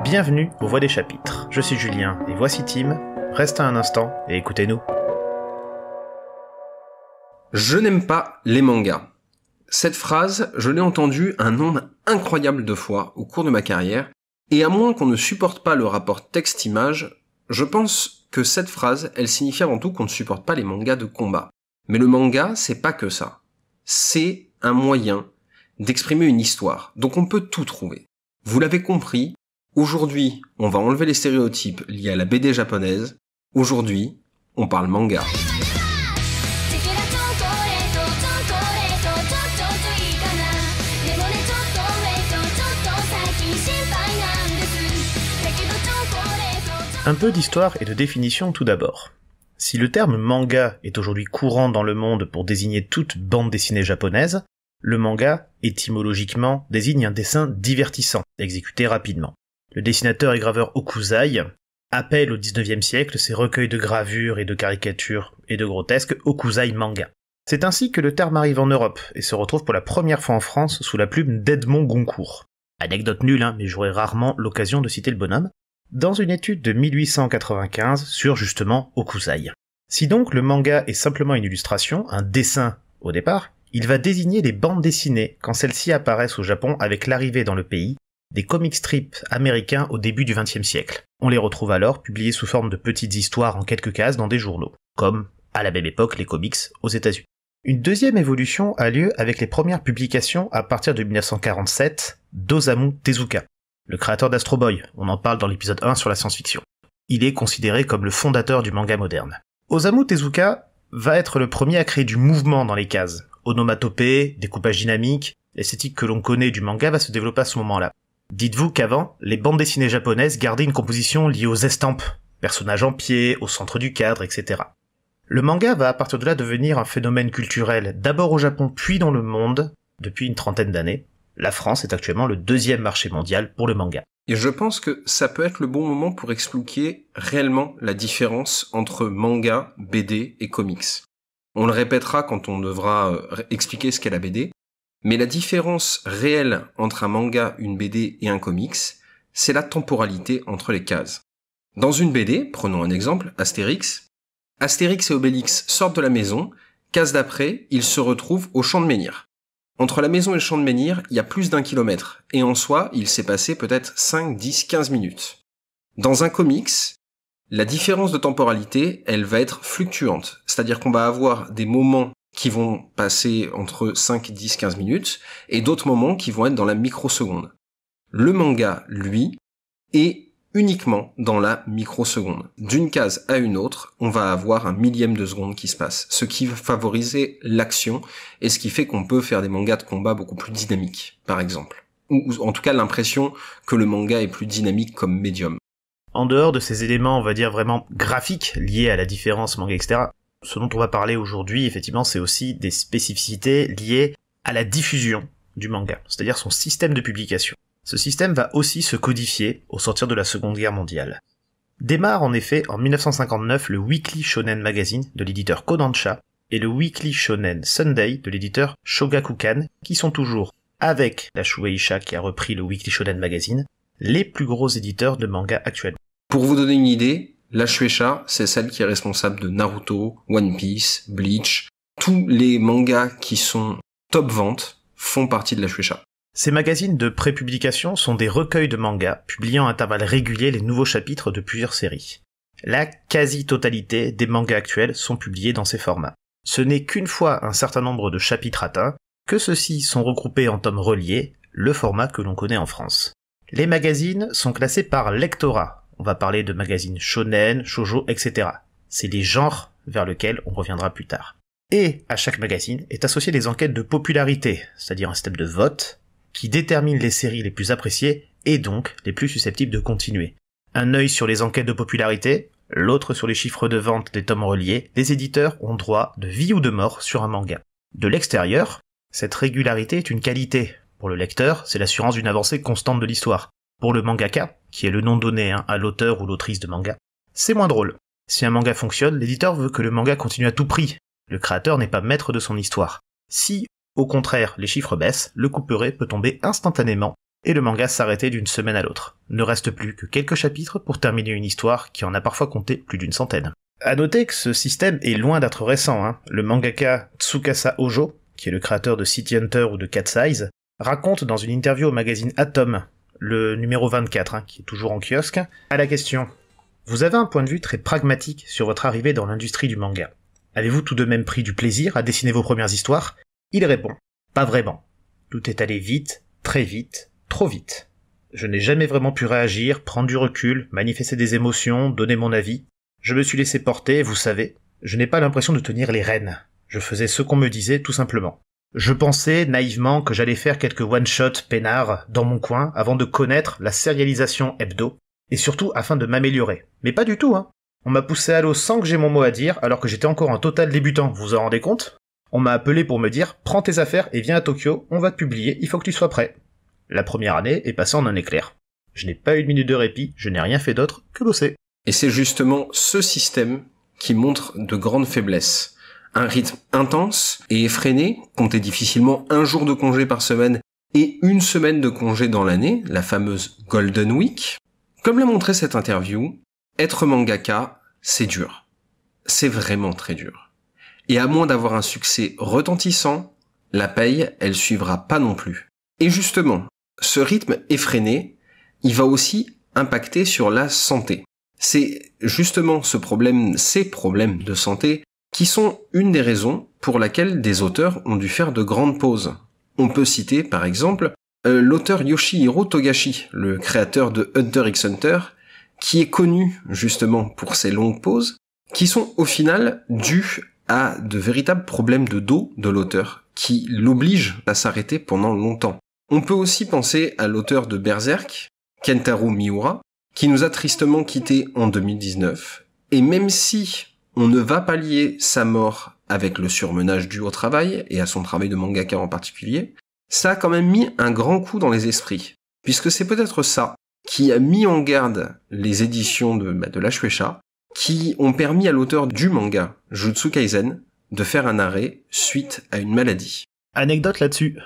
Bienvenue aux Voix des Chapitres. Je suis Julien et voici Tim. Restez un instant et écoutez-nous. Je n'aime pas les mangas. Cette phrase, je l'ai entendue un nombre incroyable de fois au cours de ma carrière, et à moins qu'on ne supporte pas le rapport texte-image, je pense que cette phrase, elle signifie avant tout qu'on ne supporte pas les mangas de combat. Mais le manga, c'est pas que ça. C'est un moyen d'exprimer une histoire, donc on peut tout trouver. Vous l'avez compris, aujourd'hui, on va enlever les stéréotypes liés à la BD japonaise. Aujourd'hui, on parle manga. Un peu d'histoire et de définition tout d'abord. Si le terme manga est aujourd'hui courant dans le monde pour désigner toute bande dessinée japonaise, le manga, étymologiquement, désigne un dessin divertissant, exécuté rapidement. Le dessinateur et graveur Hokusai appelle au XIXe siècle ses recueils de gravures et de caricatures et de grotesques Hokusai manga. C'est ainsi que le terme arrive en Europe et se retrouve pour la première fois en France sous la plume d'Edmond Goncourt. Anecdote nulle, mais j'aurai rarement l'occasion de citer le bonhomme, dans une étude de 1895 sur justement Hokusai. Si donc le manga est simplement une illustration, un dessin au départ, il va désigner les bandes dessinées quand celles-ci apparaissent au Japon avec l'arrivée dans le pays des comic strips américains au début du XXe siècle. On les retrouve alors publiés sous forme de petites histoires en quelques cases dans des journaux, comme à la même époque les comics aux États-Unis. Une deuxième évolution a lieu avec les premières publications à partir de 1947 d'Osamu Tezuka, le créateur d'Astro Boy, on en parle dans l'épisode 1 sur la science-fiction. Il est considéré comme le fondateur du manga moderne. Osamu Tezuka va être le premier à créer du mouvement dans les cases. Onomatopée, découpage dynamique, l'esthétique que l'on connaît du manga va se développer à ce moment-là. Dites-vous qu'avant, les bandes dessinées japonaises gardaient une composition liée aux estampes, personnages en pied, au centre du cadre, etc. Le manga va à partir de là devenir un phénomène culturel, d'abord au Japon puis dans le monde, depuis une trentaine d'années. La France est actuellement le deuxième marché mondial pour le manga. Et je pense que ça peut être le bon moment pour expliquer réellement la différence entre manga, BD et comics. On le répétera quand on devra expliquer ce qu'est la BD, mais la différence réelle entre un manga, une BD et un comics, c'est la temporalité entre les cases. Dans une BD, prenons un exemple, Astérix et Obélix sortent de la maison, case d'après, ils se retrouvent au champ de menhir. Entre la maison et le champ de menhir, il y a plus d'1 kilomètre, et en soi, il s'est passé peut-être 5, 10, 15 minutes. Dans un comics, la différence de temporalité, elle va être fluctuante, c'est-à-dire qu'on va avoir des moments qui vont passer entre 5, 10, 15 minutes, et d'autres moments qui vont être dans la microseconde. Le manga, lui, est uniquement dans la microseconde. D'une case à une autre, on va avoir un millième de seconde qui se passe, ce qui va favoriser l'action et ce qui fait qu'on peut faire des mangas de combat beaucoup plus dynamiques, par exemple. Ou en tout cas l'impression que le manga est plus dynamique comme médium. En dehors de ces éléments, on va dire vraiment graphiques, liés à la différence manga, etc., ce dont on va parler aujourd'hui, effectivement, c'est aussi des spécificités liées à la diffusion du manga, c'est-à-dire son système de publication. Ce système va aussi se codifier au sortir de la Seconde Guerre mondiale. Démarre en effet en 1959 le Weekly Shonen Magazine de l'éditeur Kodansha et le Weekly Shonen Sunday de l'éditeur Shogakukan, qui sont toujours, avec la Shueisha qui a repris le Weekly Shonen Magazine, les plus gros éditeurs de manga actuellement. Pour vous donner une idée, la Shueisha, c'est celle qui est responsable de Naruto, One Piece, Bleach. Tous les mangas qui sont top vente font partie de la Shueisha. Ces magazines de prépublication sont des recueils de mangas, publiant à intervalles réguliers les nouveaux chapitres de plusieurs séries. La quasi-totalité des mangas actuels sont publiés dans ces formats. Ce n'est qu'une fois un certain nombre de chapitres atteints que ceux-ci sont regroupés en tomes reliés, le format que l'on connaît en France. Les magazines sont classés par lectorat. On va parler de magazines shonen, shoujo, etc. C'est les genres vers lesquels on reviendra plus tard. Et à chaque magazine est associé des enquêtes de popularité, c'est-à-dire un système de vote, qui détermine les séries les plus appréciées et donc les plus susceptibles de continuer. Un œil sur les enquêtes de popularité, l'autre sur les chiffres de vente des tomes reliés, les éditeurs ont droit de vie ou de mort sur un manga. De l'extérieur, cette régularité est une qualité. Pour le lecteur, c'est l'assurance d'une avancée constante de l'histoire. Pour le mangaka, qui est le nom donné à l'auteur ou l'autrice de manga, c'est moins drôle. Si un manga fonctionne, l'éditeur veut que le manga continue à tout prix. Le créateur n'est pas maître de son histoire. Si, au contraire, les chiffres baissent, le couperet peut tomber instantanément et le manga s'arrêtait d'une semaine à l'autre. Ne reste plus que quelques chapitres pour terminer une histoire qui en a parfois compté plus d'une centaine. À noter que ce système est loin d'être récent, hein. Le mangaka Tsukasa Ojo, qui est le créateur de City Hunter ou de Cat's Eyes, raconte dans une interview au magazine Atom, le numéro 24, hein, qui est toujours en kiosque, à la question « Vous avez un point de vue très pragmatique sur votre arrivée dans l'industrie du manga. Avez-vous tout de même pris du plaisir à dessiner vos premières histoires ?» Il répond « Pas vraiment. Tout est allé vite, très vite, trop vite. Je n'ai jamais vraiment pu réagir, prendre du recul, manifester des émotions, donner mon avis. Je me suis laissé porter, vous savez. Je n'ai pas l'impression de tenir les rênes. Je faisais ce qu'on me disait, tout simplement. Je pensais, naïvement, que j'allais faire quelques one-shots peinards dans mon coin avant de connaître la sérialisation hebdo, et surtout afin de m'améliorer. Mais pas du tout, hein. On m'a poussé à l'eau sans que j'aie mon mot à dire, alors que j'étais encore un total débutant, vous vous en rendez compte ? On m'a appelé pour me dire « Prends tes affaires et viens à Tokyo, on va te publier, il faut que tu sois prêt. » La première année est passée en un éclair. Je n'ai pas eu de minute de répit, je n'ai rien fait d'autre que bosser. Et c'est justement ce système qui montre de grandes faiblesses. Un rythme intense et effréné, compter difficilement un jour de congé par semaine et une semaine de congé dans l'année, la fameuse Golden Week. Comme l'a montré cette interview, être mangaka, c'est dur. C'est vraiment très dur. Et à moins d'avoir un succès retentissant, la paye, elle suivra pas non plus. Et justement, ce rythme effréné, il va aussi impacter sur la santé. C'est justement ces problèmes de santé qui sont une des raisons pour laquelle des auteurs ont dû faire de grandes pauses. On peut citer par exemple l'auteur Yoshihiro Togashi, le créateur de Hunter x Hunter, qui est connu justement pour ses longues pauses, qui sont au final dues à de véritables problèmes de dos de l'auteur, qui l'obligent à s'arrêter pendant longtemps. On peut aussi penser à l'auteur de Berserk, Kentaro Miura, qui nous a tristement quittés en 2019, et même si on ne va pas lier sa mort avec le surmenage dû au travail, et à son travail de mangaka en particulier, ça a quand même mis un grand coup dans les esprits, puisque c'est peut-être ça qui a mis en garde les éditions de la Shueisha, qui ont permis à l'auteur du manga, Jujutsu Kaisen, de faire un arrêt suite à une maladie. Anecdote là-dessus,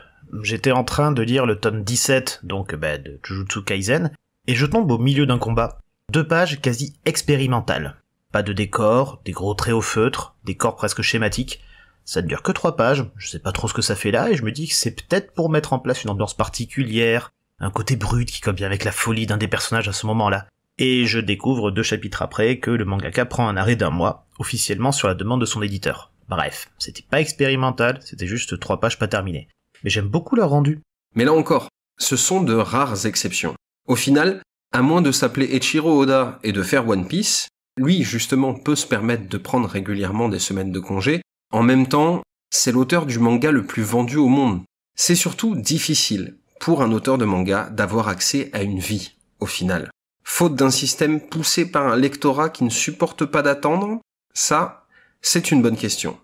j'étais en train de lire le tome 17, donc de Jujutsu Kaisen, et je tombe au milieu d'un combat. 2 pages quasi expérimentales. Pas de décor, des gros traits au feutre, des corps presque schématiques. Ça ne dure que 3 pages, je sais pas trop ce que ça fait là, et je me dis que c'est peut-être pour mettre en place une ambiance particulière, un côté brut qui colle bien avec la folie d'un des personnages à ce moment-là. Et je découvre 2 chapitres après que le mangaka prend un arrêt d'1 mois, officiellement sur la demande de son éditeur. Bref, c'était pas expérimental, c'était juste 3 pages pas terminées. Mais j'aime beaucoup leur rendu. Mais là encore, ce sont de rares exceptions. Au final, à moins de s'appeler Eiichiro Oda et de faire One Piece, lui justement peut se permettre de prendre régulièrement des semaines de congé. En même temps, c'est l'auteur du manga le plus vendu au monde. C'est surtout difficile pour un auteur de manga d'avoir accès à une vie, au final. Faute d'un système poussé par un lectorat qui ne supporte pas d'attendre, ça, c'est une bonne question.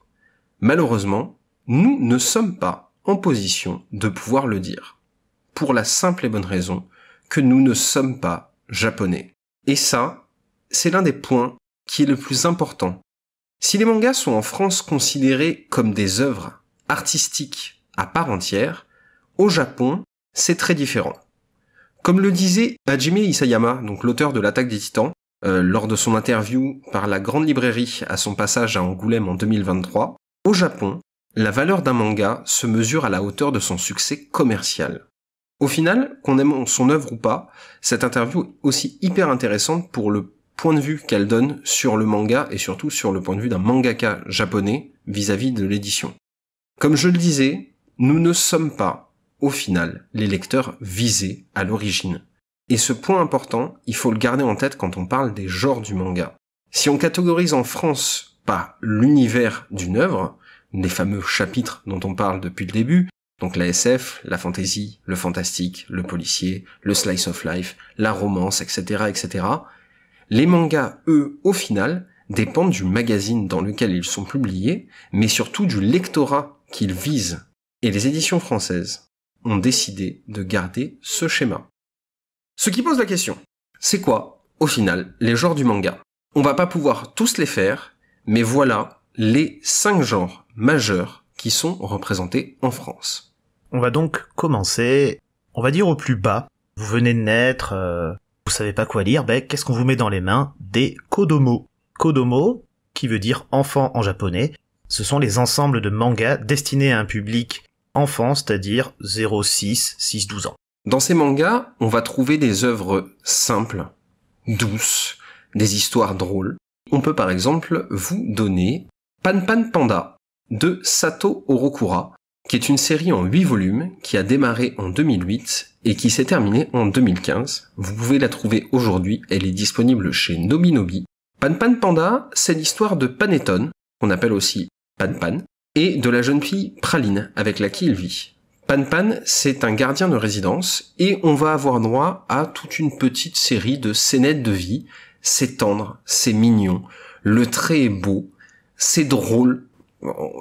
Malheureusement, nous ne sommes pas en position de pouvoir le dire. Pour la simple et bonne raison que nous ne sommes pas japonais. Et ça, c'est l'un des points qui est le plus important. Si les mangas sont en France considérés comme des œuvres artistiques à part entière, au Japon, c'est très différent. Comme le disait Hajime Isayama, donc l'auteur de l'Attaque des Titans, lors de son interview par la Grande Librairie à son passage à Angoulême en 2023, au Japon, la valeur d'un manga se mesure à la hauteur de son succès commercial. Au final, qu'on aime son œuvre ou pas, cette interview est aussi hyper intéressante pour le point de vue qu'elle donne sur le manga et surtout sur le point de vue d'un mangaka japonais vis-à-vis de l'édition. Comme je le disais, nous ne sommes pas, au final, les lecteurs visés à l'origine. Et ce point important, il faut le garder en tête quand on parle des genres du manga. Si on catégorise en France par l'univers d'une œuvre, les fameux chapitres dont on parle depuis le début, donc la SF, la fantasy, le fantastique, le policier, le slice of life, la romance, etc., etc., les mangas, eux, au final, dépendent du magazine dans lequel ils sont publiés, mais surtout du lectorat qu'ils visent. Et les éditions françaises ont décidé de garder ce schéma. Ce qui pose la question, c'est quoi, au final, les genres du manga ? On va pas pouvoir tous les faire, mais voilà les 5 genres majeurs qui sont représentés en France. On va donc commencer On va dire au plus bas, vous venez de naître, vous savez pas quoi lire, qu'est-ce qu'on vous met dans les mains? Des kodomo. Kodomo, qui veut dire enfant en japonais, ce sont les ensembles de mangas destinés à un public enfant, c'est-à-dire 0-6, 6-12 ans. Dans ces mangas, on va trouver des œuvres simples, douces, des histoires drôles. On peut par exemple vous donner Pan Pan Panda de Sato Orokura, qui est une série en 8 volumes qui a démarré en 2008 et qui s'est terminée en 2015. Vous pouvez la trouver aujourd'hui, elle est disponible chez Nobinobi. Pan Pan Panda, c'est l'histoire de Panettone, qu'on appelle aussi Pan Pan, et de la jeune fille Praline, avec laquelle il vit. Pan Pan, c'est un gardien de résidence, et on va avoir droit à toute une petite série de scénettes de vie. C'est tendre, c'est mignon, le trait est beau, c'est drôle.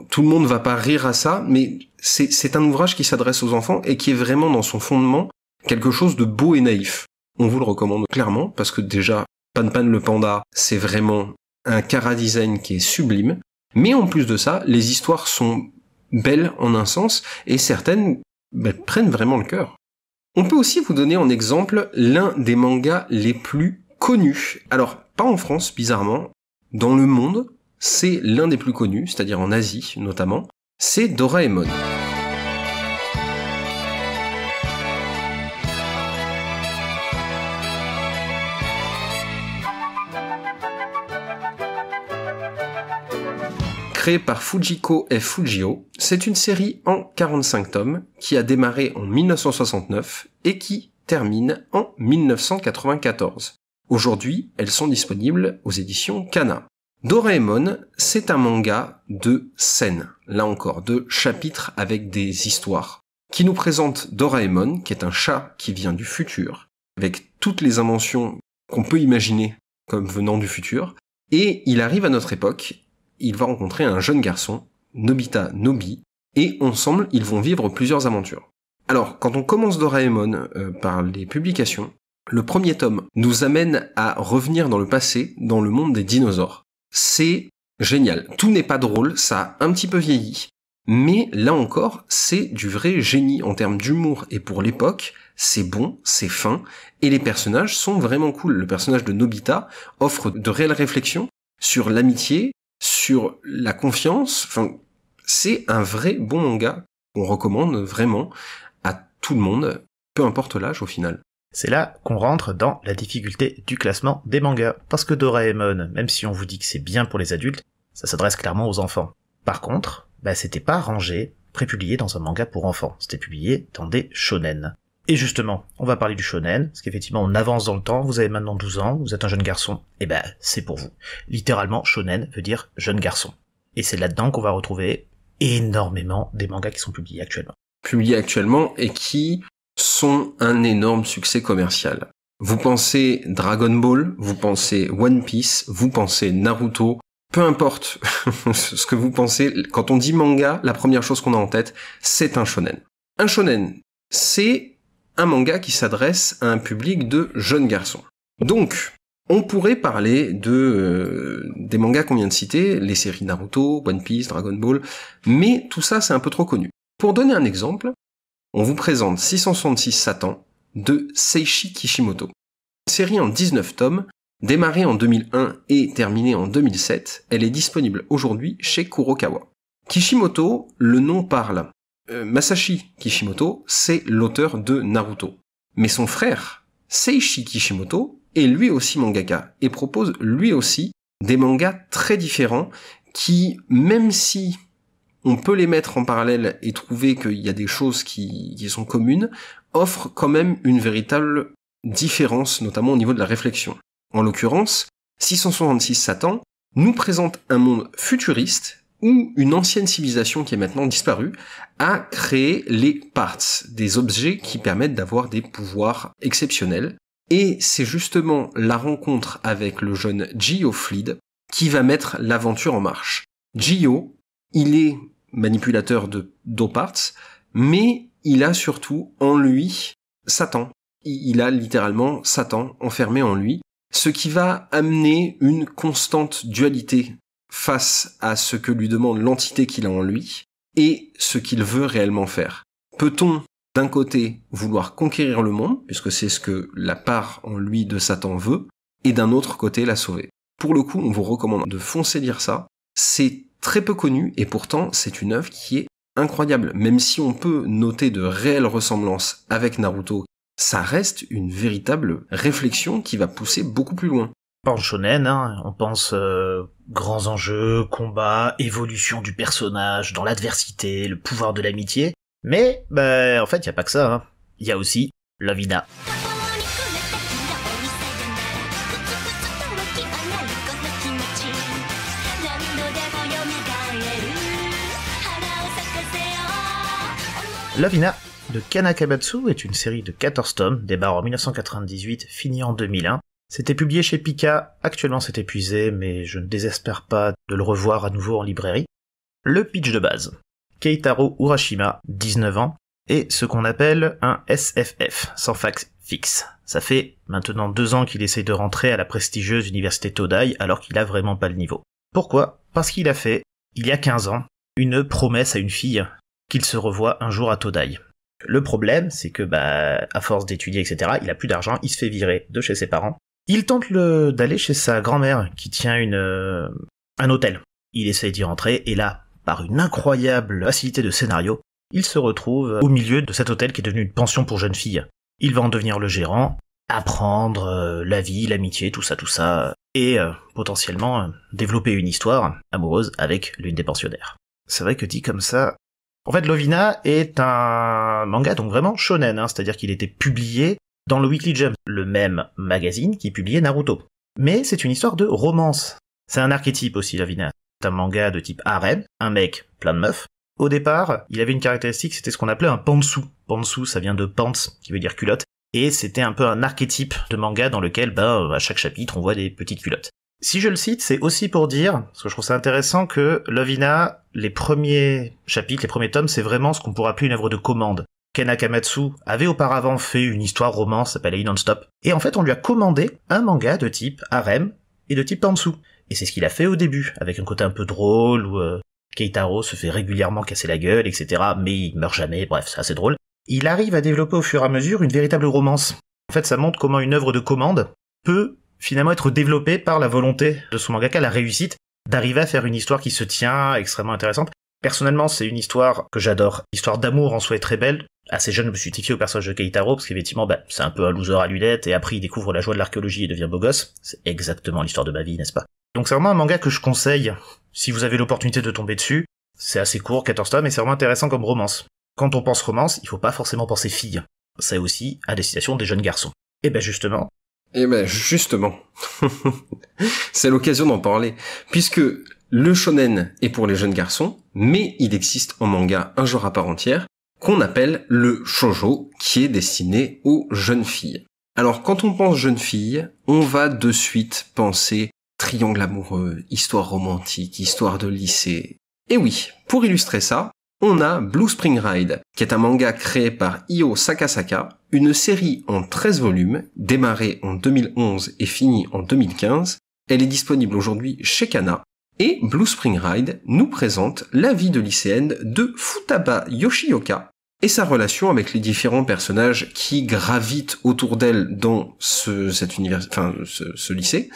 Tout le monde va pas rire à ça, mais c'est un ouvrage qui s'adresse aux enfants et qui est vraiment dans son fondement quelque chose de beau et naïf. On vous le recommande clairement, parce que déjà, Pan Pan le panda, c'est vraiment un chara-design qui est sublime. Mais en plus de ça, les histoires sont belles en un sens, et certaines prennent vraiment le cœur. On peut aussi vous donner en exemple l'un des mangas les plus connus. Alors, pas en France, bizarrement. Dans le monde, c'est l'un des plus connus, c'est-à-dire en Asie notamment, c'est Doraemon. Créé par Fujiko F. Fujio, c'est une série en 45 tomes qui a démarré en 1969 et qui termine en 1994. Aujourd'hui, elles sont disponibles aux éditions Kana. Doraemon, c'est un manga de scènes, là encore, de chapitres avec des histoires, qui nous présente Doraemon, qui est un chat qui vient du futur, avec toutes les inventions qu'on peut imaginer comme venant du futur, et il arrive à notre époque, il va rencontrer un jeune garçon, Nobita Nobi, et ensemble, ils vont vivre plusieurs aventures. Alors, quand on commence Doraemon par les publications, le premier tome nous amène à revenir dans le passé, dans le monde des dinosaures. C'est génial. Tout n'est pas drôle, ça a un petit peu vieilli, mais là encore, c'est du vrai génie en termes d'humour, et pour l'époque, c'est bon, c'est fin, et les personnages sont vraiment cool. Le personnage de Nobita offre de réelles réflexions sur l'amitié, sur la confiance, enfin, c'est un vrai bon manga qu'on recommande vraiment à tout le monde, peu importe l'âge au final. C'est là qu'on rentre dans la difficulté du classement des mangas, parce que Doraemon, même si on vous dit que c'est bien pour les adultes, ça s'adresse clairement aux enfants. Par contre, c'était pas rangé, prépublié dans un manga pour enfants, c'était publié dans des shonen. Et justement, on va parler du shonen, parce qu'effectivement on avance dans le temps, vous avez maintenant 12 ans, vous êtes un jeune garçon, et c'est pour vous. Littéralement, shonen veut dire jeune garçon. Et c'est là-dedans qu'on va retrouver énormément des mangas qui sont publiés actuellement. Publiés actuellement et qui sont un énorme succès commercial. Vous pensez Dragon Ball, vous pensez One Piece, vous pensez Naruto, peu importe ce que vous pensez, quand on dit manga, la première chose qu'on a en tête, c'est un shonen. Un shonen, c'est un manga qui s'adresse à un public de jeunes garçons. Donc, on pourrait parler des mangas qu'on vient de citer, les séries Naruto, One Piece, Dragon Ball, mais tout ça c'est un peu trop connu. Pour donner un exemple, on vous présente 666 Satan de Seishi Kishimoto. Une série en 19 tomes, démarrée en 2001 et terminée en 2007, elle est disponible aujourd'hui chez Kurokawa. Kishimoto, le nom parle. Masashi Kishimoto, c'est l'auteur de Naruto. Mais son frère, Seishi Kishimoto, est lui aussi mangaka et propose lui aussi des mangas très différents qui, même si on peut les mettre en parallèle et trouver qu'il y a des choses qui sont communes, offrent quand même une véritable différence, notamment au niveau de la réflexion. En l'occurrence, 666 Satan nous présente un monde futuriste où une ancienne civilisation qui est maintenant disparue a créé les parts, des objets qui permettent d'avoir des pouvoirs exceptionnels. Et c'est justement la rencontre avec le jeune Gio Fleed qui va mettre l'aventure en marche. Gio, il est manipulateur de d'O-Parts, mais il a surtout en lui Satan. Il a littéralement Satan enfermé en lui, ce qui va amener une constante dualité face à ce que lui demande l'entité qu'il a en lui et ce qu'il veut réellement faire. Peut-on, d'un côté vouloir conquérir le monde, puisque c'est ce que la part en lui de Satan veut, et d'un autre côté la sauver. Pour le coup, on vous recommande de foncer lire ça. C'est très peu connu, et pourtant c'est une œuvre qui est incroyable. Même si on peut noter de réelles ressemblances avec Naruto, ça reste une véritable réflexion qui va pousser beaucoup plus loin. On pense shonen, on pense grands enjeux, combats, évolution du personnage, dans l'adversité, le pouvoir de l'amitié. Mais, en fait, y a pas que ça, Il y a aussi Lovina. Lovina de Kanakamatsu est une série de 14 tomes, débarre en 1998, finie en 2001. C'était publié chez Pika, actuellement c'est épuisé, mais je ne désespère pas de le revoir à nouveau en librairie. Le pitch de base. Keitaro Urashima, 19 ans, est ce qu'on appelle un SFF, sans fac fixe. Ça fait maintenant 2 ans qu'il essaye de rentrer à la prestigieuse université Todai alors qu'il a vraiment pas le niveau. Pourquoi ? Parce qu'il a fait, il y a 15 ans, une promesse à une fille qu'il se revoit un jour à Todai. Le problème, c'est que, à force d'étudier, etc., il a plus d'argent, il se fait virer de chez ses parents. Il tente d'aller chez sa grand-mère, qui tient un hôtel. Il essaye d'y rentrer, et là, par une incroyable facilité de scénario, il se retrouve au milieu de cet hôtel qui est devenu une pension pour jeunes filles. Il va en devenir le gérant, apprendre la vie, l'amitié, tout ça, et potentiellement développer une histoire amoureuse avec l'une des pensionnaires. C'est vrai que dit comme ça... En fait, Lovina est un manga donc vraiment shonen, c'est-à-dire qu'il était publié dans le Weekly Jump, le même magazine qui publiait Naruto. Mais c'est une histoire de romance. C'est un archétype aussi, Lovina. C'est un manga de type harem, un mec plein de meufs. Au départ, il avait une caractéristique, c'était ce qu'on appelait un pantsu. Pantsu, ça vient de pants, qui veut dire culotte. Et c'était un peu un archétype de manga dans lequel, à chaque chapitre, on voit des petites culottes. Si je le cite, c'est aussi pour dire, parce que je trouve ça intéressant, que Lovina, les premiers chapitres, les premiers tomes, c'est vraiment ce qu'on pourrait appeler une œuvre de commande. Ken Akamatsu avait auparavant fait une histoire romance, s'appelait Non-Stop, et en fait on lui a commandé un manga de type harem et de type pantsu. Et c'est ce qu'il a fait au début, avec un côté un peu drôle, où Keitaro se fait régulièrement casser la gueule, etc., mais il meurt jamais, bref, c'est assez drôle. Il arrive à développer au fur et à mesure une véritable romance. En fait, ça montre comment une œuvre de commande peut finalement être développée par la volonté de son mangaka, la réussite, d'arriver à faire une histoire qui se tient, extrêmement intéressante. Personnellement, c'est une histoire que j'adore. L'histoire d'amour en soi est très belle. Assez jeune, je me suis identifié au personnage de Keitaro, parce qu'effectivement, c'est un peu un loser à lunettes, et après il découvre la joie de l'archéologie et devient beau gosse. C'est exactement l'histoire de ma vie, n'est-ce pas? Donc c'est vraiment un manga que je conseille, si vous avez l'opportunité de tomber dessus. C'est assez court, 14 tomes, et c'est vraiment intéressant comme romance. Quand on pense romance, il faut pas forcément penser fille. C'est aussi à destination des jeunes garçons. Et justement, c'est l'occasion d'en parler, puisque le shonen est pour les jeunes garçons, mais il existe en manga un genre à part entière, qu'on appelle le shoujo, qui est destiné aux jeunes filles. Alors quand on pense jeunes filles, on va de suite penser triangle amoureux, histoire romantique, histoire de lycée. Et oui, pour illustrer ça, on a Blue Spring Ride, qui est un manga créé par Io Sakasaka, une série en 13 volumes, démarrée en 2011 et finie en 2015. Elle est disponible aujourd'hui chez Kana, et Blue Spring Ride nous présente la vie de lycéenne de Futaba Yoshioka et sa relation avec les différents personnages qui gravitent autour d'elle dans ce lycée,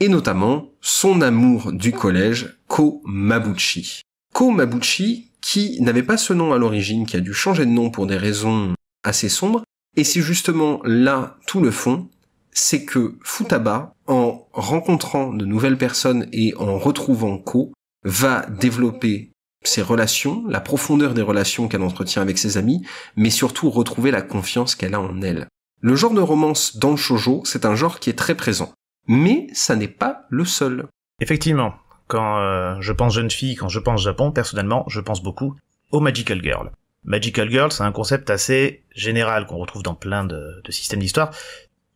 et notamment son amour du collège, Ko Mabuchi. Ko Mabuchi, qui n'avait pas ce nom à l'origine, qui a dû changer de nom pour des raisons assez sombres, et c'est justement là tout le fond, c'est que Futaba, en rencontrant de nouvelles personnes et en retrouvant Ko, va développer ses relations, la profondeur des relations qu'elle entretient avec ses amis, mais surtout retrouver la confiance qu'elle a en elle. Le genre de romance dans le shoujo, c'est un genre qui est très présent. Mais ça n'est pas le seul. Effectivement, quand je pense jeune fille, quand je pense Japon, personnellement, je pense beaucoup au Magical Girl. Magical Girl, c'est un concept assez général qu'on retrouve dans plein de systèmes d'histoire,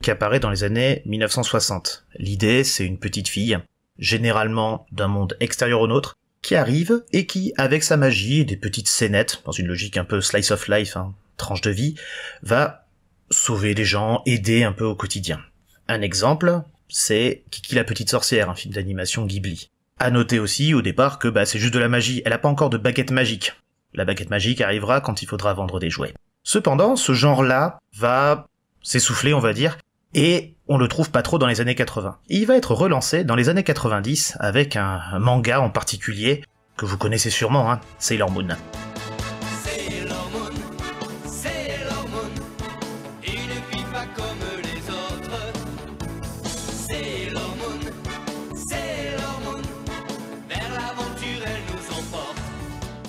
qui apparaît dans les années 1960. L'idée, c'est une petite fille, généralement d'un monde extérieur au nôtre, qui arrive et qui, avec sa magie et des petites scénettes, dans une logique un peu slice of life, tranche de vie, va sauver des gens, aider un peu au quotidien. Un exemple, c'est Kiki la petite sorcière, un film d'animation Ghibli. À noter aussi au départ que c'est juste de la magie, elle a pas encore de baguette magique. La baguette magique arrivera quand il faudra vendre des jouets. Cependant, ce genre-là va s'essouffler, on va dire, et on le trouve pas trop dans les années 80. Il va être relancé dans les années 90 avec un manga en particulier que vous connaissez sûrement, hein, Sailor Moon. Sailor Moon, Sailor Moon, une fille pas comme les autres. Sailor Moon, vers l'aventure elle nous emporte.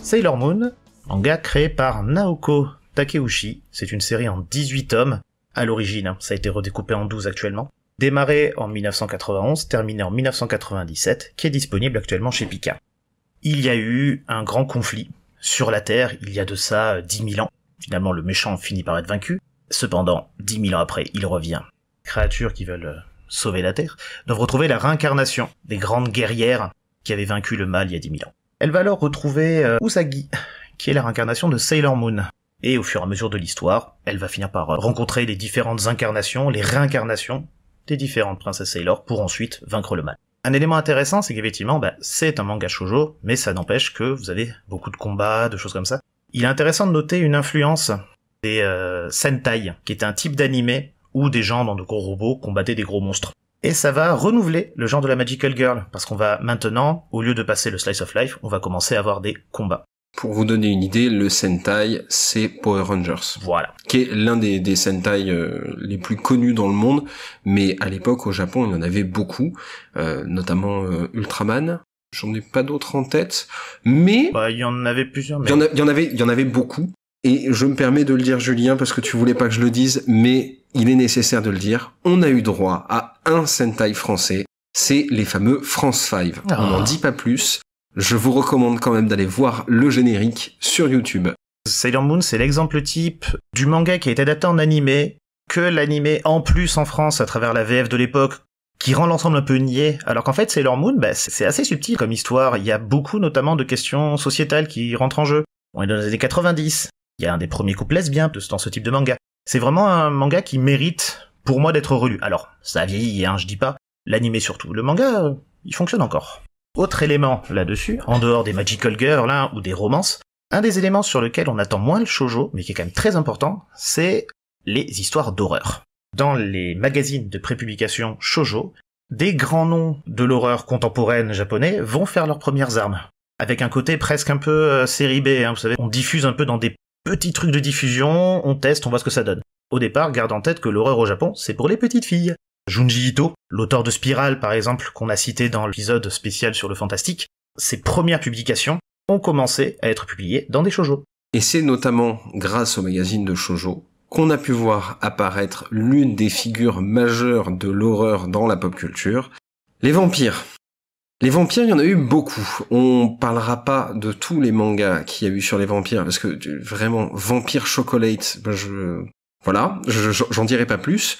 Sailor Moon, manga créé par Naoko Takeuchi, c'est une série en 18 tomes, à l'origine, hein, ça a été redécoupé en 12 actuellement, démarré en 1991, terminé en 1997, qui est disponible actuellement chez Pika. Il y a eu un grand conflit sur la Terre, il y a de ça 10 000 ans. Finalement, le méchant finit par être vaincu. Cependant, 10 000 ans après, il revient. Les créatures qui veulent sauver la Terre doivent retrouver la réincarnation des grandes guerrières qui avaient vaincu le mal il y a 10 000 ans. Elle va alors retrouver Usagi, qui est la réincarnation de Sailor Moon. Et au fur et à mesure de l'histoire, elle va finir par rencontrer les différentes incarnations, les réincarnations des différentes princesses Sailor pour ensuite vaincre le mal. Un élément intéressant, c'est qu'effectivement, c'est un manga shoujo, mais ça n'empêche que vous avez beaucoup de combats, de choses comme ça. Il est intéressant de noter une influence des Sentai, qui est un type d'animé où des gens dans de gros robots combattaient des gros monstres. Et ça va renouveler le genre de la Magical Girl, parce qu'on va maintenant, au lieu de passer le Slice of Life, on va commencer à avoir des combats. Pour vous donner une idée, le Sentai, c'est Power Rangers. Voilà. Qui est l'un des Sentai les plus connus dans le monde, mais à l'époque, au Japon, il y en avait beaucoup, notamment Ultraman. J'en ai pas d'autres en tête, mais... il y en avait plusieurs, mais... Il y en avait beaucoup, et je me permets de le dire, Julien, parce que tu voulais pas que je le dise, mais il est nécessaire de le dire. On a eu droit à un Sentai français, c'est les fameux France 5. Oh. On n'en dit pas plus. Je vous recommande quand même d'aller voir le générique sur YouTube. Sailor Moon, c'est l'exemple type du manga qui a été adapté en animé, que l'animé en plus en France à travers la VF de l'époque, qui rend l'ensemble un peu niais, alors qu'en fait Sailor Moon, c'est assez subtil comme histoire, il y a beaucoup notamment de questions sociétales qui rentrent en jeu. On est dans les années 90, il y a un des premiers couples lesbiens dans ce type de manga. C'est vraiment un manga qui mérite, pour moi, d'être relu. Alors, ça a vieilli, hein, je dis pas, l'animé surtout. Le manga, il fonctionne encore. Autre élément là-dessus, en dehors des Magical Girls ou des romances, un des éléments sur lequel on attend moins le shoujo, mais qui est quand même très important, c'est les histoires d'horreur. Dans les magazines de prépublication shoujo, des grands noms de l'horreur contemporaine japonais vont faire leurs premières armes. Avec un côté presque un peu série B, hein, vous savez, on diffuse un peu dans des petits trucs de diffusion, on teste, on voit ce que ça donne. Au départ, garde en tête que l'horreur au Japon, c'est pour les petites filles. Junji Ito, l'auteur de Spiral par exemple, qu'on a cité dans l'épisode spécial sur le fantastique, ses premières publications ont commencé à être publiées dans des shoujo. Et c'est notamment grâce au magazine de shoujo qu'on a pu voir apparaître l'une des figures majeures de l'horreur dans la pop culture, les vampires. Les vampires, il y en a eu beaucoup. On parlera pas de tous les mangas qu'il y a eu sur les vampires, parce que vraiment, Vampire Chocolate, j'en dirai pas plus.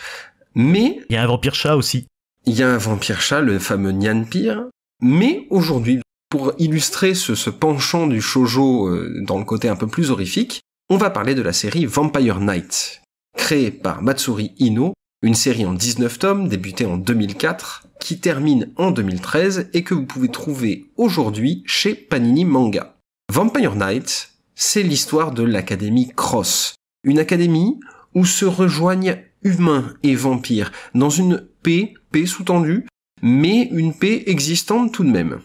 Mais... il y a un vampire chat aussi. Il y a un vampire chat, le fameux Nyanpire. Mais aujourd'hui, pour illustrer ce penchant du shoujo dans le côté un peu plus horrifique, on va parler de la série Vampire Knight, créée par Matsuri Ino, une série en 19 tomes, débutée en 2004, qui termine en 2013 et que vous pouvez trouver aujourd'hui chez Panini Manga. Vampire Knight, c'est l'histoire de l'Académie Cross, une académie où se rejoignent humains et vampires dans une paix sous-tendue, mais une paix existante tout de même.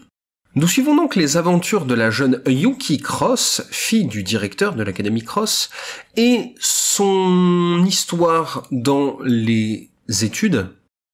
Nous suivons donc les aventures de la jeune Yuki Cross, fille du directeur de l'Académie Cross, et son histoire dans les études,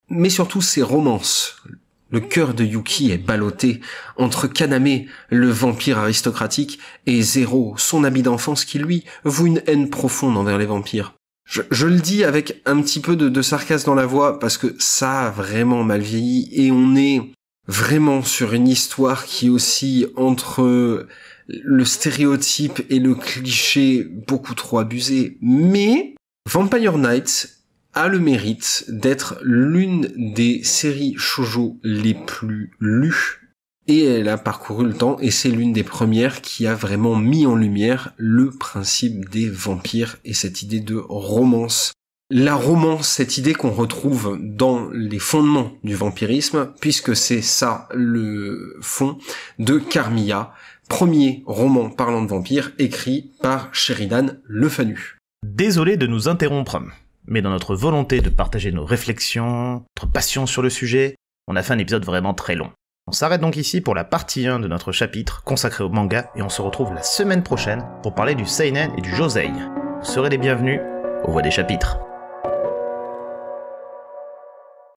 mais surtout ses romances. Le cœur de Yuki est ballotté entre Kaname, le vampire aristocratique, et Zero, son ami d'enfance qui, lui, voue une haine profonde envers les vampires. Je le dis avec un petit peu de sarcasme dans la voix, parce que ça a vraiment mal vieilli, et on est vraiment sur une histoire qui oscille entre le stéréotype et le cliché beaucoup trop abusé. Mais Vampire Knight a le mérite d'être l'une des séries shoujo les plus lues. Et elle a parcouru le temps, et c'est l'une des premières qui a vraiment mis en lumière le principe des vampires et cette idée de romance. La romance, cette idée qu'on retrouve dans les fondements du vampirisme, puisque c'est ça le fond de Carmilla, premier roman parlant de vampires écrit par Sheridan Le Fanu. Désolé de nous interrompre, mais dans notre volonté de partager nos réflexions, notre passion sur le sujet, on a fait un épisode vraiment très long. On s'arrête donc ici pour la partie 1 de notre chapitre consacré au manga et on se retrouve la semaine prochaine pour parler du seinen et du josei. Vous serez les bienvenus aux voix des chapitres.